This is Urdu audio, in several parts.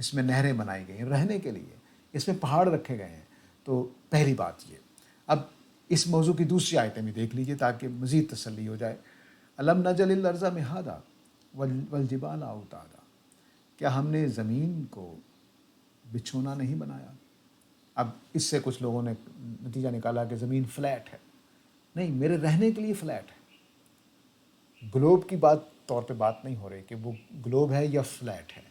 اس میں نہریں بنائی گئی ہیں رہنے کے لیے، اس میں پہاڑ رکھے گئے ہیں۔ تو پہلی بات یہ۔ اب اس موضوع کی دوسری آیتیں بھی دیکھ لیجئے تاکہ مزید تسلی ہو جائے۔ الم نجعل الارض مہادا والجبال اوتادا، کیا ہم نے زمین کو بچھونا نہیں بنایا؟ اب اس سے کچھ لوگوں نے نتیجہ نکالا کہ زمین فلیٹ ہے۔ نہیں، میرے رہنے کے لیے فلیٹ ہے۔ گلوب کی طور پہ بات نہیں ہو رہی کہ وہ گلوب ہے یا فلیٹ ہے،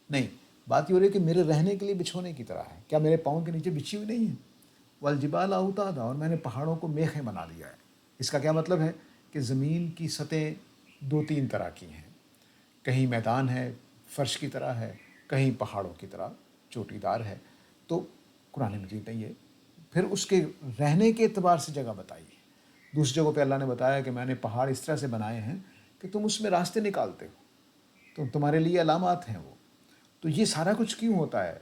نہیں، بات یہ ہو رہی ہے کہ میرے رہنے کے لیے بچھونے کی طرح ہے۔ کیا میرے پاؤں کے نیچے بچھی ہوئی نہیں ہے؟ والجبال اوتادا، اور میں نے پہاڑوں کو میخیں بنا دیا ہے۔ اس کا کیا مطلب ہے کہ زمین کی سطح دو تین طرح کی ہیں، کہیں میدان ہے فرش کی طرح ہے، کہیں پہاڑوں کی طرح چوٹی دار ہے۔ تو قرآن مجید نے یہ پھر اس کے رہنے کے اعتبار سے جگہ بتائی ہے۔ دوسری جگہ پہ اللہ نے بتایا کہ میں نے پہاڑ اس طرح سے بنائے ہیں کہ تم اس میں راستے نکالتے ہو، تو تمہارے لیے علامات ہیں وہ۔ تو یہ سارا کچھ کیوں ہوتا ہے؟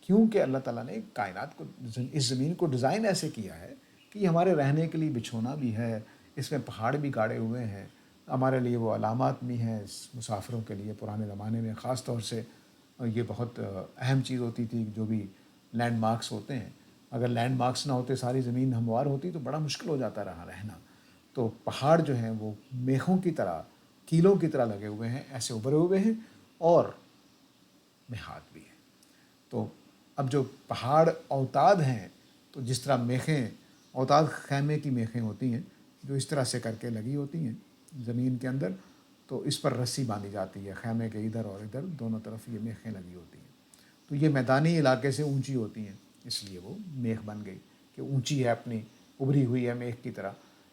کیونکہ اللہ تعالیٰ نے کائنات کو، اس زمین کو ڈیزائن ایسے کیا ہے کہ یہ ہمارے رہنے کے لیے بچھونا بھی ہے، اس میں پہاڑ بھی گاڑے ہوئے ہیں، ہمارے لیے وہ علامات بھی ہیں مسافروں کے لیے۔ پرانے زمانے میں خاص طور سے یہ بہت اہم چیز ہوتی تھی، جو بھی لینڈ مارکس ہوتے ہیں، اگر لینڈ مارکس نہ ہوتے، ساری زمین ہموار ہوتی تو بڑا مشکل ہو جاتا رہنا۔ تو پہاڑ جو ہیں وہ میخوں کی طرح، کیلوں کی طرح لگے ہوئے ہیں، ایسے ابھرے ہوئے ہیں، اور میخات بھی ہیں۔ تو اب جو پہاڑ اوتاد ہیں، تو جس طرح میخیں، اوتاد خیمے کی میخیں ہوتی ہیں جو اس طرح سے کر کے لگی ہوتی ہیں زمین کے اندر، تو اس پر رسی باندھی جاتی ہے، خیمے کے ادھر اور ادھر دونوں طرف یہ میخیں لگی ہوتی ہیں۔ تو یہ میدانی علاقے سے اونچی ہوتی ہیں، اس لیے وہ میخ بن گئی کہ اونچی ہے، اپنی ابھری ہوئی ہے میخ کی طرح۔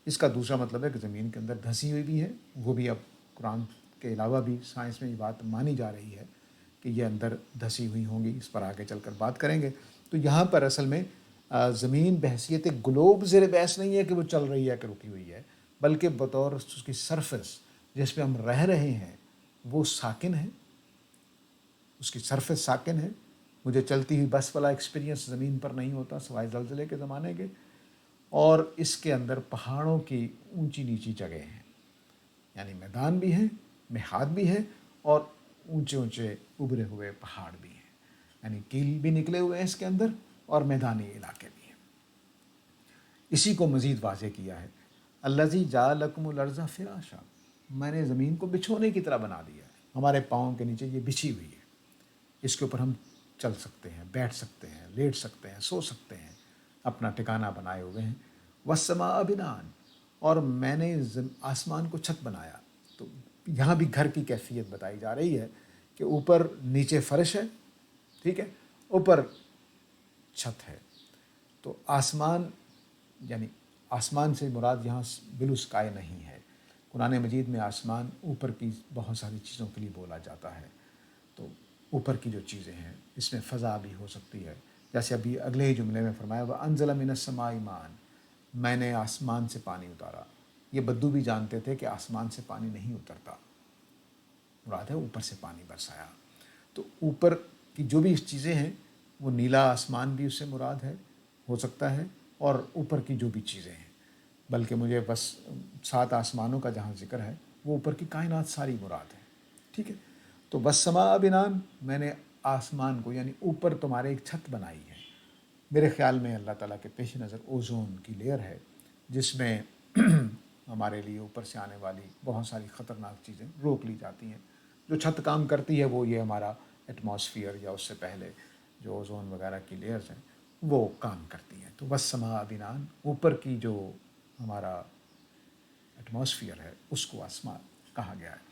اس کا دوسرا مطلب ہے کہ زمین کے اندر دھسی ہوئی بھی ہے، وہ بھی اب قرآن کے علاوہ بھی سائنس میں یہ بات مانی جا رہی ہے کہ یہ اندر دھسی ہوئی ہوں گی، اس پر آگے چل کر بات کریں گے۔ تو یہاں پر اصل میں زمین بحیثیت گلوب زیر بحث نہیں ہے کہ وہ چل رہی ہے کہ رکی ہوئی ہے، بلکہ بطور اس کی سرفس جس پہ ہم رہ رہے ہیں وہ ساکن ہے، اس کی سرفس ساکن ہے۔ مجھے چلتی ہوئی بس والا ایکسپیرینس زمین پر نہیں ہوتا سوائے زلزلے کے زمانے کے، اور اس کے اندر پہاڑوں کی اونچی نیچی جگہیں ہیں، یعنی میدان بھی ہیں، میخات بھی ہیں، اور اونچے اونچے ابھرے ہوئے پہاڑ بھی ہیں، یعنی کیل بھی نکلے ہوئے ہیں اس کے اندر، اور میدانی علاقے بھی ہیں۔ اسی کو مزید واضح کیا ہے، الذی جعل لکم الارض فراشا، میں نے زمین کو بچھونے کی طرح بنا دیا ہے، ہمارے پاؤں کے نیچے یہ بچھی ہوئی ہے، اس کے اوپر ہم چل سکتے ہیں، بیٹھ سکتے ہیں، لیٹ سکتے ہیں، سو سکتے ہیں، اپنا ٹھکانہ بنائے ہوئے ہیں۔ والسماء بناء، اور میں نے آسمان کو چھت بنایا۔ تو یہاں بھی گھر کی کیفیت بتائی جا رہی ہے کہ اوپر نیچے فرش ہے، ٹھیک ہے، اوپر چھت ہے۔ تو آسمان، یعنی آسمان سے مراد یہاں بلو اسکائی نہیں ہے۔ قرآن مجید میں آسمان اوپر کی بہت ساری چیزوں کے لیے بولا جاتا ہے۔ تو اوپر کی جو چیزیں ہیں اس میں فضا بھی ہو سکتی ہے، جیسے ابھی اگلے ہی جملے میں فرمایا وَأَنزَلَ مِنَ السَّمَاءِ مَاءً، میں نے آسمان سے پانی اتارا۔ یہ بدو بھی جانتے تھے کہ آسمان سے پانی نہیں اترتا، مراد ہے اوپر سے پانی برسایا۔ تو اوپر کی جو بھی چیزیں ہیں، وہ نیلا آسمان بھی اس سے مراد ہے، ہو سکتا ہے، اور اوپر کی جو بھی چیزیں ہیں، بلکہ مجھے بس 7 آسمانوں کا جہاں ذکر ہے وہ اوپر کی کائنات ساری مراد ہے، ٹھیک ہے۔ تو والسماء بناء، میں نے آسمان کو، یعنی اوپر تمہارے ایک چھت بنائی ہے۔ میرے خیال میں اللہ تعالیٰ کے پیش نظر اوزون کی لیئر ہے، جس میں ہمارے لیے اوپر سے آنے والی بہت ساری خطرناک چیزیں روک لی جاتی ہیں۔ جو چھت کام کرتی ہے وہ یہ ہمارا ایٹماسفیئر، یا اس سے پہلے جو اوزون وغیرہ کی لیئرز ہیں وہ کام کرتی ہیں۔ تو والسماء بناء، اوپر کی جو ہمارا ایٹماسفیئر ہے اس کو آسمان کہا گیا ہے۔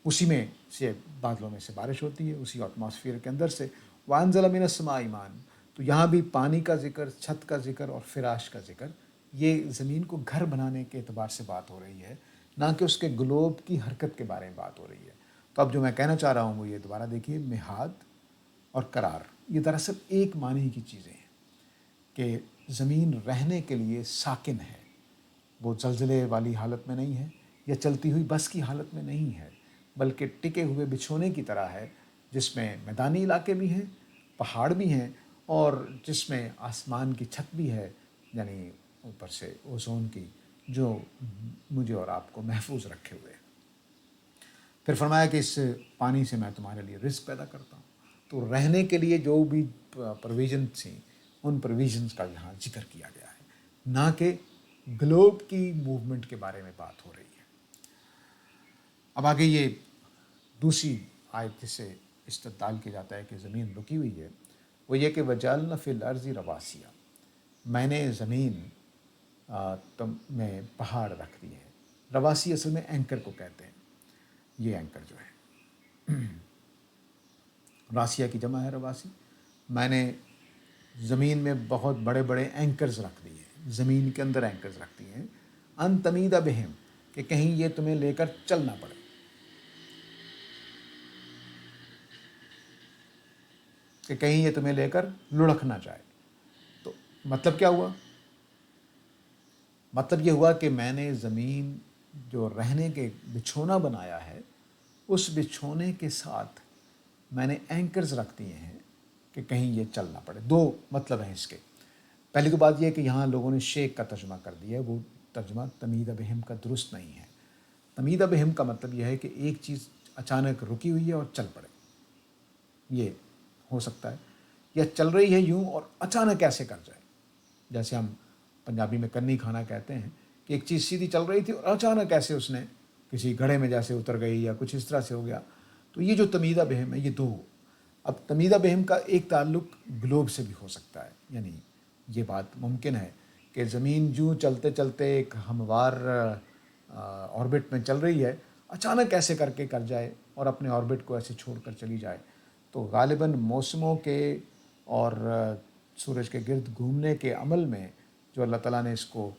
اسی میں سے بادلوں میں سے بارش ہوتی ہے، اسی ایٹماسفیئر کے اندر سے۔ وَأَنزَلَ مِنَ السَّمَاءِ مَاءً، تو یہاں بھی پانی کا ذکر، چھت کا ذکر اور فراش کا ذکر، یہ زمین کو گھر بنانے کے اعتبار سے بات ہو رہی ہے، نہ کہ اس کے گلوب کی حرکت کے بارے میں بات ہو رہی ہے۔ تو اب جو میں کہنا چاہ رہا ہوں وہ یہ، دوبارہ دیکھیے، مہاد اور قرار، یہ دراصل ایک معنی کی چیزیں ہیں کہ زمین رہنے کے لیے ساکن ہے، وہ زلزلے والی حالت میں نہیں ہے، یا چلتی ہوئی بس کی حالت میں نہیں ہے، بلکہ ٹکے ہوئے بچھونے کی طرح ہے، جس میں میدانی علاقے بھی ہیں، پہاڑ بھی ہیں، اور جس میں آسمان کی چھت بھی ہے، یعنی اوپر سے اوزون کی، جو مجھے اور آپ کو محفوظ رکھے ہوئے ہے۔ پھر فرمایا کہ اس پانی سے میں تمہارے لیے رزق پیدا کرتا ہوں۔ تو رہنے کے لیے جو بھی پروویژن تھیں ان پروویژنس کا یہاں ذکر کیا گیا ہے، نہ کہ گلوب کی موومنٹ کے بارے میں بات ہو رہی ہے۔ اب آگے یہ دوسری آیت سے استدلال کیا جاتا ہے کہ زمین رکی ہوئی ہے، وہ یہ کہ وجعلنا فی الارض رواسیہ، میں نے زمین میں پہاڑ رکھ دیے ہیں۔ رواسی اصل میں اینکر کو کہتے ہیں، یہ اینکر جو ہے راسیہ کی جمع ہے رواسی۔ میں نے زمین میں بہت بڑے بڑے اینکرز رکھ دیے ہیں، زمین کے اندر اینکرز رکھ دیے ہیں، ان تمید بہم، کہ کہیں یہ تمہیں لے کر چل نہ پڑے، کہ کہیں یہ تمہیں لے کر لڑک نہ جائے۔ تو مطلب کیا ہوا؟ مطلب یہ ہوا کہ میں نے زمین جو رہنے کے بچھونا بنایا ہے، اس بچھونے کے ساتھ میں نے اینکرز رکھ دیے ہیں کہ کہیں یہ چل نہ پڑے۔ دو مطلب ہیں اس کے۔ پہلی تو بات یہ ہے کہ یہاں لوگوں نے شیک کا ترجمہ کر دیا ہے، وہ ترجمہ تمید بہم کا درست نہیں ہے۔ تمید بہم کا مطلب یہ ہے کہ ایک چیز اچانک رکی ہوئی ہے اور چل پڑے، یہ ہو سکتا ہے، یا چل رہی ہے یوں اور اچانک ایسے کر جائے، جیسے ہم پنجابی میں کنی کھانا کہتے ہیں کہ ایک چیز سیدھی چل رہی تھی اور اچانک ایسے اس نے کسی گڑھے میں جیسے اتر گئی یا کچھ اس طرح سے ہو گیا۔ تو یہ جو تمیدہ بہم ہے، یہ دو۔ اب تمیدہ بہم کا ایک تعلق گلوب سے بھی ہو سکتا ہے، یعنی یہ بات ممکن ہے کہ زمین جو چلتے چلتے ایک ہموار آربٹ میں چل رہی ہے، اچانک ایسے کر کے کر جائے اور اپنے آربٹ کو ایسے چھوڑ کر چلی جائے۔ تو غالباً موسموں کے اور سورج کے گرد گھومنے کے عمل میں جو اللہ تعالیٰ نے اس کو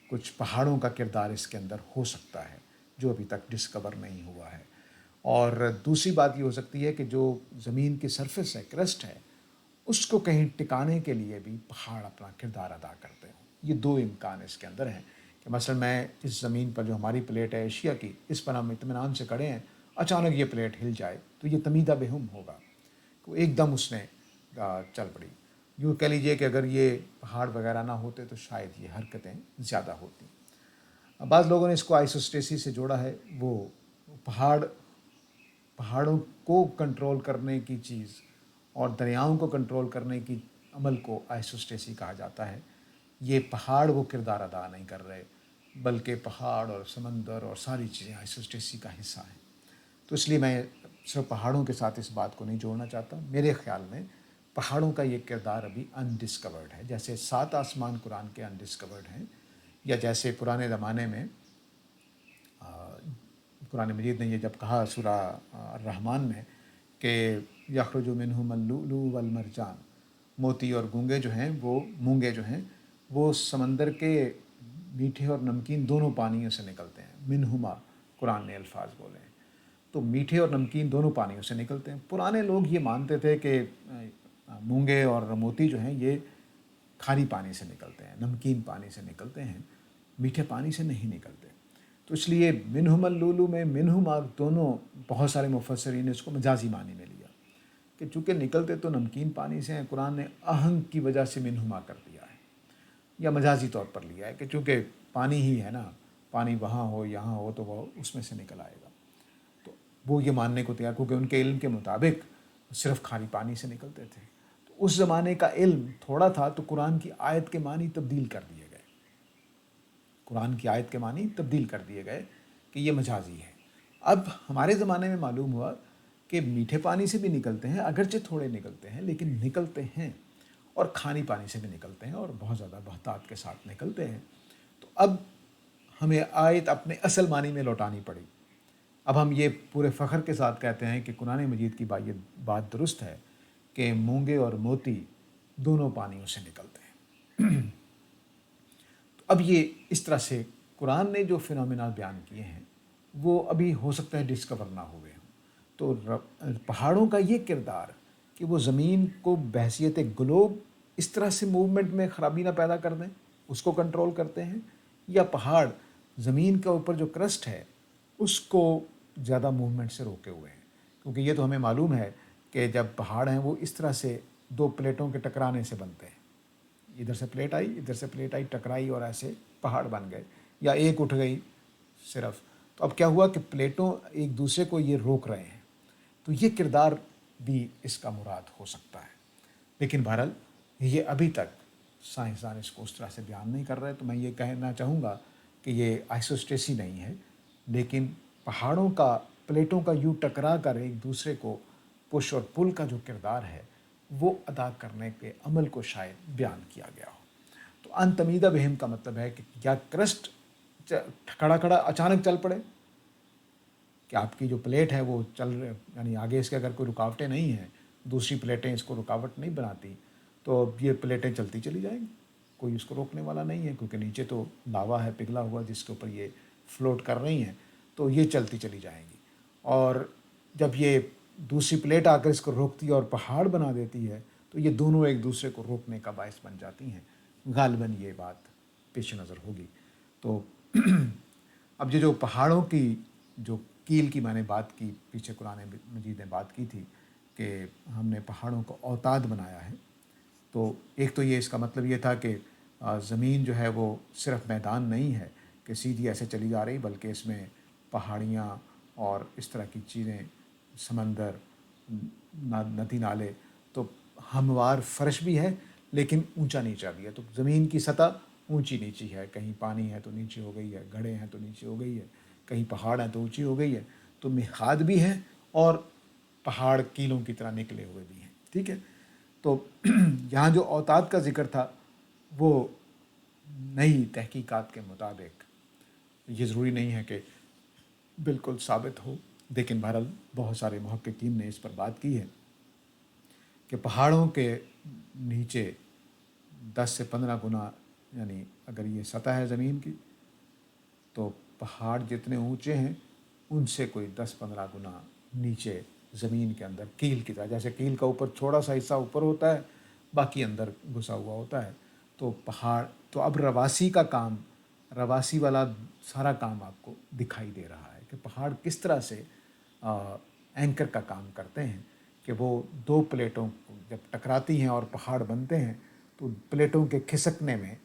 کچھ پہاڑوں کا کردار اس کے اندر ہو سکتا ہے جو ابھی تک ڈسکور نہیں ہوا ہے۔ اور دوسری بات یہ ہو سکتی ہے کہ جو زمین کی سرفس ہے، کرسٹ ہے، اس کو کہیں ٹکانے کے لیے بھی پہاڑ اپنا کردار ادا کرتے ہوں۔ یہ دو امکان اس کے اندر ہیں کہ مثلا میں اس زمین پر جو ہماری پلیٹ ہے ایشیا کی، اس پر ہم اطمینان سے کھڑے ہیں، اچانک یہ پلیٹ ہل جائے تو یہ تمیدہ بہم ہوگا، تو ایک دم اس نے چل پڑی۔ یوں کہہ لیجئے کہ اگر یہ پہاڑ وغیرہ نہ ہوتے تو شاید یہ حرکتیں زیادہ ہوتی۔ بعض لوگوں نے اس کو آئسوسٹیسی سے جوڑا ہے، وہ پہاڑوں کو کنٹرول کرنے کی چیز اور دریاؤں کو کنٹرول کرنے کی عمل کو آئسوسٹیسی کہا جاتا ہے۔ یہ پہاڑ وہ کردار ادا نہیں کر رہے، بلکہ پہاڑ اور سمندر اور ساری چیزیں آئسوسٹیسی کا حصہ ہیں۔ تو اس لیے میں صرف پہاڑوں کے ساتھ اس بات کو نہیں جوڑنا چاہتا۔ میرے خیال میں پہاڑوں کا یہ کردار ابھی انڈسکورڈ ہے، جیسے 7 آسمان قرآن کے انڈسکورڈ ہیں، یا جیسے پرانے زمانے میں قرآن مجید نے یہ جب کہا سورہ الرحمن میں کہ یخرج منہم اللؤلؤ والمرجان، موتی اور گونگے جو ہیں، وہ مونگے جو ہیں وہ سمندر کے میٹھے اور نمکین دونوں پانیوں سے نکلتے ہیں۔ منہما قرآن نے الفاظ بولے ہیں، تو میٹھے اور نمکین دونوں پانیوں سے نکلتے ہیں۔ پرانے لوگ یہ مانتے تھے کہ مونگے اور موتی جو ہیں یہ کھاری پانی سے نکلتے ہیں، نمکین پانی سے نکلتے ہیں، میٹھے پانی سے نہیں نکلتے۔ تو اس لیے منہم اللؤلؤ میں منہما دونوں، بہت سارے مفسرین نے اس کو مجازی معنی میں لیا کہ چونکہ نکلتے تو نمکین پانی سے ہیں، قرآن نے آہنگ کی وجہ سے منہما کر دیا ہے، یا مجازی طور پر لیا ہے کہ چونکہ پانی ہی ہے نا، پانی وہاں ہو یہاں ہو تو وہ اس میں سے نکل آئے گا۔ تو وہ یہ ماننے کو تیار، کیونکہ ان کے علم کے مطابق صرف کھاری پانی سے نکلتے تھے۔ تو اس زمانے کا علم تھوڑا تھا، تو قرآن کی آیت کے معنی تبدیل کر دیے گئے، قرآن کی آیت کے معنی تبدیل کر دیے گئے کہ یہ مجازی ہے۔ اب ہمارے زمانے میں معلوم ہوا کہ میٹھے پانی سے بھی نکلتے ہیں، اگرچہ تھوڑے نکلتے ہیں لیکن نکلتے ہیں، اور کھانی پانی سے بھی نکلتے ہیں اور بہت زیادہ بہتات کے ساتھ نکلتے ہیں۔ تو اب ہمیں آیت اپنے اصل معنی میں لوٹانی پڑی۔ اب ہم یہ پورے فخر کے ساتھ کہتے ہیں کہ قرآن مجید کی بات درست ہے کہ مونگے اور موتی دونوں پانیوں سے نکلتے ہیں۔ تو اب یہ اس طرح سے قرآن نے جو فنومینا بیان کیے ہیں وہ ابھی ہو سکتا ہے ڈسکور نہ ہوئے ہوں۔ تو پہاڑوں کا یہ کردار کہ وہ زمین کو بحیثیت گلوب اس طرح سے موومنٹ میں خرابی نہ پیدا کر دیں، اس کو کنٹرول کرتے ہیں، یا پہاڑ زمین کے اوپر جو کرسٹ ہے اس کو زیادہ موومنٹ سے روکے ہوئے ہیں۔ کیونکہ یہ تو ہمیں معلوم ہے کہ جب پہاڑ ہیں وہ اس طرح سے دو پلیٹوں کے ٹکرانے سے بنتے ہیں، ادھر سے پلیٹ آئی ادھر سے پلیٹ آئی، ٹکرائی اور ایسے پہاڑ بن گئے، یا ایک اٹھ گئی صرف۔ تو اب کیا ہوا کہ پلیٹوں ایک دوسرے کو یہ روک رہے ہیں۔ تو یہ کردار بھی اس کا مراد ہو سکتا ہے. لیکن بہرحال یہ ابھی تک سائنسدان اس کو اس طرح سے بیان نہیں کر رہے. تو میں یہ کہنا چاہوں گا کہ یہ آئسوسٹیسی نہیں ہے، لیکن پہاڑوں کا، پلیٹوں کا یوں ٹکرا کر ایک دوسرے کو پش اور پل کا جو کردار ہے وہ ادا کرنے کے عمل کو شاید بیان کیا گیا ہو. تو ان تمیدہ بہم کا مطلب ہے کہ کیا کرسٹ کھڑا کھڑا اچانک چل پڑے، کہ آپ کی جو پلیٹ ہے وہ چل رہے، یعنی آگے اس کے اگر کوئی رکاوٹیں نہیں ہیں، دوسری پلیٹیں اس کو رکاوٹ نہیں بناتی، تو یہ پلیٹیں چلتی چلی جائیں گی، کوئی اس کو روکنے والا نہیں ہے، کیونکہ نیچے تو لاوا ہے پگھلا ہوا جس کے اوپر یہ فلوٹ کر رہی ہیں، تو یہ چلتی چلی جائیں گی. اور جب یہ دوسری پلیٹ آ کر اس کو روکتی ہے اور پہاڑ بنا دیتی ہے، تو یہ دونوں ایک دوسرے کو روکنے کا باعث بن جاتی ہیں. غالباً یہ بات پیش نظر ہوگی. تو اب یہ جو پہاڑوں کی جو کیل کی میں نے بات کی، پیچھے قرآن مجید نے بات کی تھی کہ ہم نے پہاڑوں کو اوتاد بنایا ہے. تو ایک تو یہ اس کا مطلب یہ تھا کہ زمین جو ہے وہ صرف میدان نہیں ہے کہ سیدھی ایسے چلی جا رہی، بلکہ اس میں پہاڑیاں اور اس طرح کی چیزیں، سمندر، ندی نالے، تو ہموار فرش بھی ہے لیکن اونچا نیچا بھی ہے. تو زمین کی سطح اونچی نیچی ہے، کہیں پانی ہے تو نیچے ہو گئی ہے، گڑھے ہیں تو نیچے ہو گئی ہے، کہیں پہاڑ ہیں تو اونچی ہو گئی ہے. تو میخات بھی ہے اور پہاڑ کیلوں کی طرح نکلے ہوئے بھی ہیں. ٹھیک ہے. تو یہاں جو اوتاد کا ذکر تھا وہ نئی تحقیقات کے مطابق، یہ ضروری نہیں ہے کہ بالکل ثابت ہو، لیکن بہرحال بہت سارے محققین نے اس پر بات کی ہے کہ پہاڑوں کے نیچے 10 سے 15 گنا، یعنی اگر یہ سطح ہے زمین کی، تو پہاڑ جتنے اونچے ہیں ان سے کوئی 10-15 گنا نیچے زمین کے اندر کیل کی طرح، جیسے کیل کا اوپر تھوڑا سا حصہ اوپر ہوتا ہے، باقی اندر گھسا ہوا ہوتا ہے. تو پہاڑ، تو اب رواسی کا کام، رواسی والا سارا کام آپ کو دکھائی دے رہا ہے کہ پہاڑ کس طرح سے اینکر کا کام کرتے ہیں، کہ وہ دو پلیٹوں جب ٹکراتی ہیں اور پہاڑ بنتے ہیں تو پلیٹوں کے کھسکنے میں،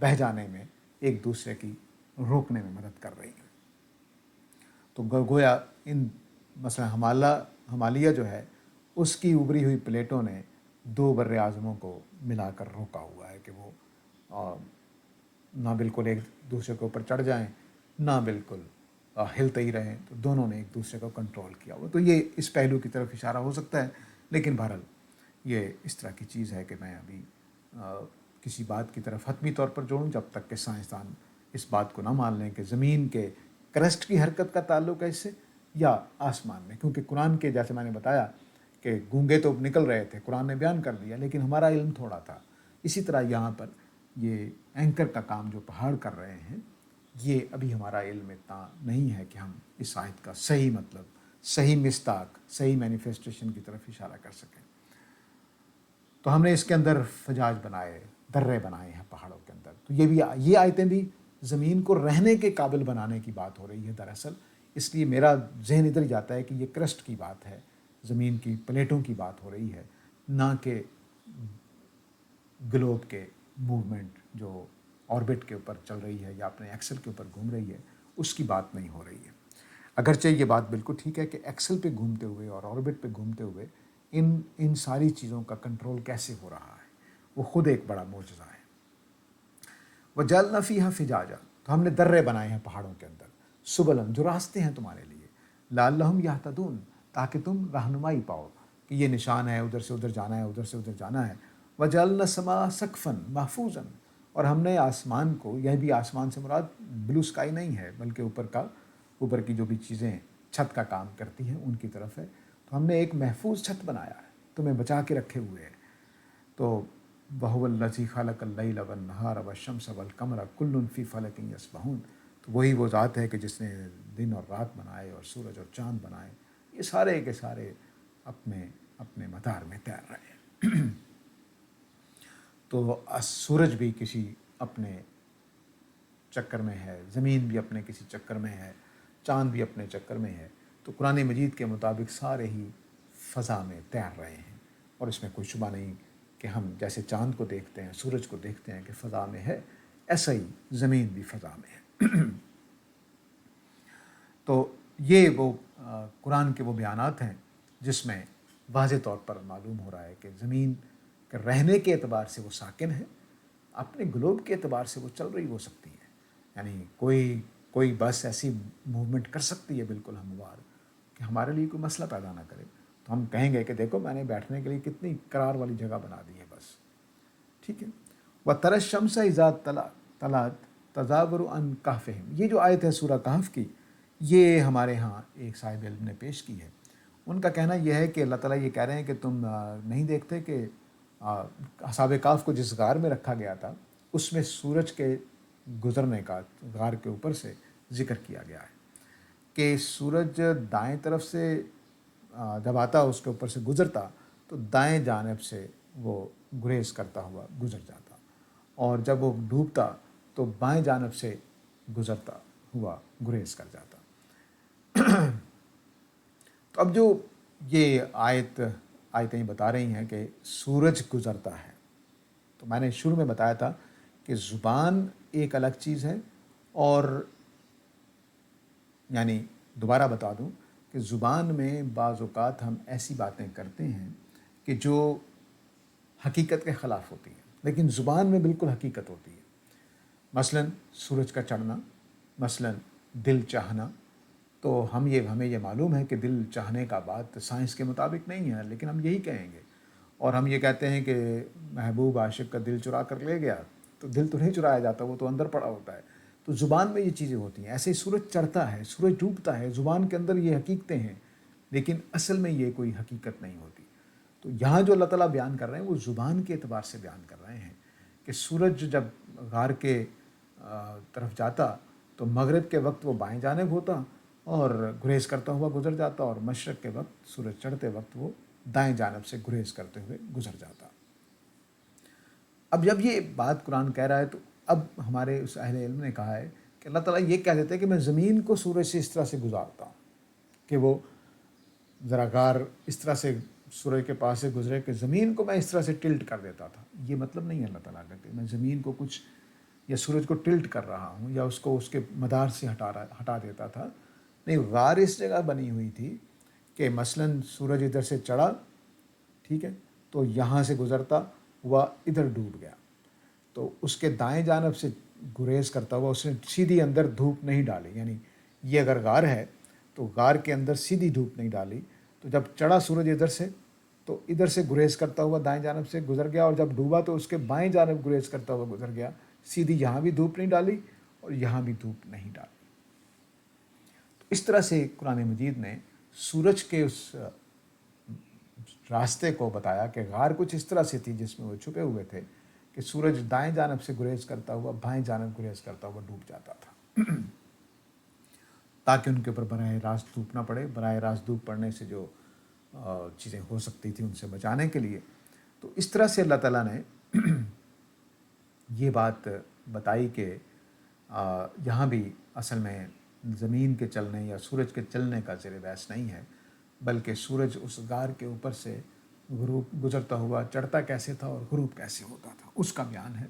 بہہ جانے میں، ایک دوسرے کی روکنے میں مدد کر رہی ہیں. تو گویا ان مثلا ہمالیہ جو ہے اس کی ابری ہوئی پلیٹوں نے دو بر اعظموں کو ملا کر روکا ہوا ہے کہ وہ نہ بالکل ایک دوسرے کے اوپر چڑھ جائیں، نہ بالکل ہلتے ہی رہیں. تو دونوں نے ایک دوسرے کو کنٹرول کیا ہوا. تو یہ اس پہلو کی طرف اشارہ ہو سکتا ہے. لیکن بہرحال یہ اس طرح کی چیز ہے کہ میں ابھی کسی بات کی طرف حتمی طور پر جوڑوں جب تک کہ سائنسدان اس بات کو نہ مان لیں کہ زمین کے کرسٹ کی حرکت کا تعلق ہے اس سے یا آسمان میں. کیونکہ قرآن کے، جیسے میں نے بتایا کہ گونگے تو نکل رہے تھے، قرآن نے بیان کر دیا، لیکن ہمارا علم تھوڑا تھا. اسی طرح یہاں پر یہ اینکر کا کام جو پہاڑ کر رہے ہیں، یہ ابھی ہمارا علم اتنا نہیں ہے کہ ہم اس آیت کا صحیح مطلب، صحیح مصداق، صحیح مینیفیسٹیشن کی طرف اشارہ کر سکیں. تو ہم نے اس کے اندر فجاج بنائے، درے بنائے ہیں پہاڑوں کے اندر. تو یہ آیتیں بھی زمین کو رہنے کے قابل بنانے کی بات ہو رہی ہے دراصل. اس لیے میرا ذہن ادھر جاتا ہے کہ یہ کرسٹ کی بات ہے، زمین کی پلیٹوں کی بات ہو رہی ہے، نہ کہ گلوب کے موومنٹ جو آربٹ کے اوپر چل رہی ہے یا اپنے ایکسل کے اوپر گھوم رہی ہے، اس کی بات نہیں ہو رہی ہے. اگرچہ یہ بات بالکل ٹھیک ہے کہ ایکسل پہ گھومتے ہوئے اور آربٹ پہ گھومتے ہوئے ان ساری چیزوں کا کنٹرول کیسے ہو رہا ہے، وہ خود ایک بڑا معجزہ ہے. وَجَعَلْنَا فِيهَا فِجَاجًا، تو ہم نے درے بنائے ہیں پہاڑوں کے اندر، سُبُلًا، جو راستے ہیں تمہارے لیے، لَعَلَّهُمْ يَهْتَدُونَ، تاکہ تم رہنمائی پاؤ کہ یہ نشان ہے، ادھر سے ادھر جانا ہے، ادھر سے ادھر جانا ہے. وَجَعَلْنَا السَّمَاءَ سَقْفًا مَحْفُوظًا، اور ہم نے آسمان کو، یہ بھی آسمان سے مراد بلو اسکائی نہیں ہے بلکہ اوپر کی جو بھی چیزیں چھت کا کام کرتی ہیں ان کی طرف ہے. تو ہم نے ایک محفوظ چھت بنایا ہے، تمہیں بچا کے رکھے ہوئے ہیں. تو وَهُوَ الَّذِي خَلَقَ اللَّيْلَ وَالنَّهَارَ وَالشَّمْسَ وَالْقَمَرَ كُلٌّ فِي فَلَكٍ يَسْبَحُونَ. تو وہی وہ ذات ہے کہ جس نے دن اور رات بنائے اور سورج اور چاند بنائے، یہ سارے کے سارے اپنے اپنے مدار میں تیر رہے ہیں. تو سورج بھی کسی اپنے چکر میں ہے، زمین بھی اپنے کسی چکر میں ہے، چاند بھی اپنے چکر میں ہے. تو قرآن مجید کے مطابق سارے ہی فضا میں تیر رہے ہیں. اور اس میں کوئی شبہ نہیں کہ ہم جیسے چاند کو دیکھتے ہیں، سورج کو دیکھتے ہیں کہ فضا میں ہے، ایسا ہی زمین بھی فضا میں ہے. تو یہ وہ قرآن کے وہ بیانات ہیں جس میں واضح طور پر معلوم ہو رہا ہے کہ زمین کے رہنے کے اعتبار سے وہ ساکن ہے، اپنے گلوب کے اعتبار سے وہ چل رہی ہو سکتی ہے، یعنی کوئی بس ایسی موومنٹ کر سکتی ہے بالکل ہموار کہ ہمارے لیے کوئی مسئلہ پیدا نہ کرے، تو ہم کہیں گے کہ دیکھو میں نے بیٹھنے کے لیے کتنی قرار والی جگہ بنا دی ہے بس، ٹھیک ہے۔ وَتَرَى الشَّمْسَ إِذَا طَلَعَتْ تَزَاوَرُ عَنْ كَهْفِهِمْ، یہ جو آیت ہے سورہ کہف کی، یہ ہمارے ہاں ایک صاحب علم نے پیش کی ہے۔ ان کا کہنا یہ ہے کہ اللہ تعالیٰ یہ کہہ رہے ہیں کہ تم نہیں دیکھتے کہ اصحاب کہف کو جس غار میں رکھا گیا تھا اس میں سورج کے گزرنے کا غار کے اوپر سے ذکر کیا گیا ہے کہ سورج دائیں طرف سے جب آتا اس کے اوپر سے گزرتا تو دائیں جانب سے وہ گریز کرتا ہوا گزر جاتا، اور جب وہ ڈوبتا تو بائیں جانب سے گزرتا ہوا گریز کر جاتا۔ تو اب جو یہ آیتیں بتا رہی ہیں کہ سورج گزرتا ہے، تو میں نے شروع میں بتایا تھا کہ زبان ایک الگ چیز ہے، اور یعنی دوبارہ بتا دوں کہ زبان میں بعض اوقات ہم ایسی باتیں کرتے ہیں کہ جو حقیقت کے خلاف ہوتی ہیں، لیکن زبان میں بالکل حقیقت ہوتی ہے۔ مثلا سورج کا چڑھنا، مثلا دل چاہنا، تو ہمیں یہ معلوم ہے کہ دل چاہنے کا بات سائنس کے مطابق نہیں ہے، لیکن ہم یہی کہیں گے، اور ہم یہ کہتے ہیں کہ محبوب عاشق کا دل چرا کر لے گیا، تو دل تو نہیں چرایا جاتا، وہ تو اندر پڑا ہوتا ہے۔ تو زبان میں یہ چیزیں ہوتی ہیں، ایسے ہی سورج چڑھتا ہے، سورج ڈوبتا ہے، زبان کے اندر یہ حقیقتیں ہیں، لیکن اصل میں یہ کوئی حقیقت نہیں ہوتی۔ تو یہاں جو اللہ تعالیٰ بیان کر رہے ہیں وہ زبان کے اعتبار سے بیان کر رہے ہیں کہ سورج جب غار کے طرف جاتا تو مغرب کے وقت وہ بائیں جانب ہوتا اور گریز کرتا ہوا گزر جاتا، اور مشرق کے وقت سورج چڑھتے وقت وہ دائیں جانب سے گریز کرتے ہوئے گزر جاتا۔ اب جب یہ بات قرآن کہہ رہا ہے تو اب ہمارے اس اہل علم نے کہا ہے کہ اللہ تعالیٰ یہ کہہ دیتے ہیں کہ میں زمین کو سورج سے اس طرح سے گزارتا ہوں کہ وہ ذرا غار اس طرح سے سورج کے پاس سے گزرے کہ زمین کو میں اس طرح سے ٹلٹ کر دیتا تھا۔ یہ مطلب نہیں ہے اللہ تعالیٰ کا کہ میں زمین کو کچھ یا سورج کو ٹلٹ کر رہا ہوں یا اس کو اس کے مدار سے ہٹا دیتا تھا، نہیں، غار اس جگہ بنی ہوئی تھی کہ مثلاً سورج ادھر سے چڑھا، ٹھیک ہے، تو یہاں سے گزرتا ہوا ادھر ڈوب گیا، تو اس کے دائیں جانب سے گریز کرتا ہوا اس نے سیدھی اندر دھوپ نہیں ڈالی، یعنی یہ اگر غار ہے تو غار کے اندر سیدھی دھوپ نہیں ڈالی، تو جب چڑھا سورج ادھر سے تو ادھر سے گریز کرتا ہوا دائیں جانب سے گزر گیا، اور جب ڈوبا تو اس کے بائیں جانب گریز کرتا ہوا گزر گیا، سیدھی یہاں بھی دھوپ نہیں ڈالی اور یہاں بھی دھوپ نہیں ڈالی۔ تو اس طرح سے قرآن مجید نے سورج کے اس راستے کو بتایا کہ غار کچھ اس طرح سے تھی جس میں وہ چھپے ہوئے تھے کہ سورج دائیں جانب سے گریز کرتا ہوا بائیں جانب گریز کرتا ہوا ڈوب جاتا تھا، تاکہ ان کے اوپر براہ راست دھوپ نہ پڑے۔ براہ راست دھوپ پڑنے سے جو چیزیں ہو سکتی تھیں ان سے بچانے کے لیے، تو اس طرح سے اللہ تعالیٰ نے یہ بات بتائی کہ یہاں بھی اصل میں زمین کے چلنے یا سورج کے چلنے کا زیر بحث نہیں ہے، بلکہ سورج اس غار کے اوپر سے غروب گزرتا ہوا چڑھتا کیسے تھا اور غروب کیسے ہوتا تھا اس کا بیان ہے۔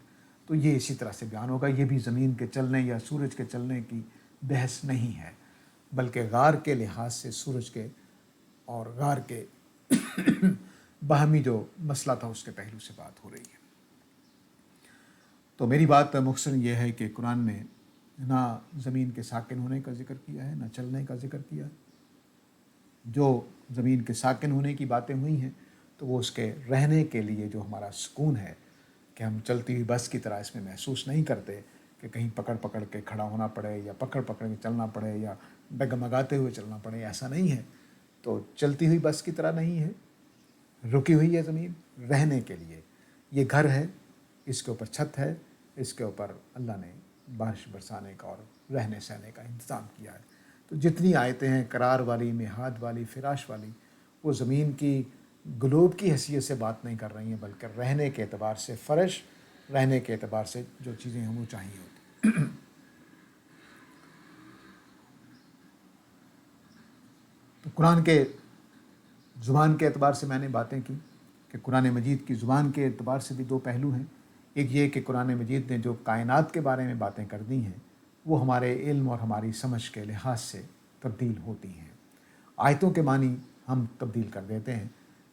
تو یہ اسی طرح سے بیان ہوگا، یہ بھی زمین کے چلنے یا سورج کے چلنے کی بحث نہیں ہے، بلکہ غار کے لحاظ سے سورج کے اور غار کے باہمی جو مسئلہ تھا اس کے پہلو سے بات ہو رہی ہے۔ تو میری بات مختصر یہ ہے کہ قرآن نے نہ زمین کے ساکن ہونے کا ذکر کیا ہے، نہ چلنے کا ذکر کیا ہے۔ جو زمین کے ساکن ہونے کی باتیں ہوئی ہیں تو وہ اس کے رہنے کے لیے جو ہمارا سکون ہے کہ ہم چلتی ہوئی بس کی طرح اس میں محسوس نہیں کرتے کہ کہیں پکڑ کے کھڑا ہونا پڑے یا پکڑ کے چلنا پڑے یا ڈگمگاتے ہوئے چلنا پڑے، ایسا نہیں ہے۔ تو چلتی ہوئی بس کی طرح نہیں ہے، رکی ہوئی ہے زمین رہنے کے لیے، یہ گھر ہے، اس کے اوپر چھت ہے، اس کے اوپر اللہ نے بارش برسانے کا اور رہنے سہنے کا انتظام کیا ہے۔ تو جتنی آیتیں ہیں قرار والی، میعاد والی، فراش والی، وہ زمین کی گلوب کی حیثیت سے بات نہیں کر رہی ہیں، بلکہ رہنے کے اعتبار سے فرش، رہنے کے اعتبار سے جو چیزیں ہم وہ چاہیے ہوتی۔ تو قرآن کے زبان کے اعتبار سے میں نے باتیں کی کہ قرآن مجید کی زبان کے اعتبار سے بھی دو پہلو ہیں۔ ایک یہ کہ قرآن مجید نے جو کائنات کے بارے میں باتیں کر دی ہیں وہ ہمارے علم اور ہماری سمجھ کے لحاظ سے تبدیل ہوتی ہیں۔ آیتوں کے معنی ہم تبدیل کر دیتے ہیں،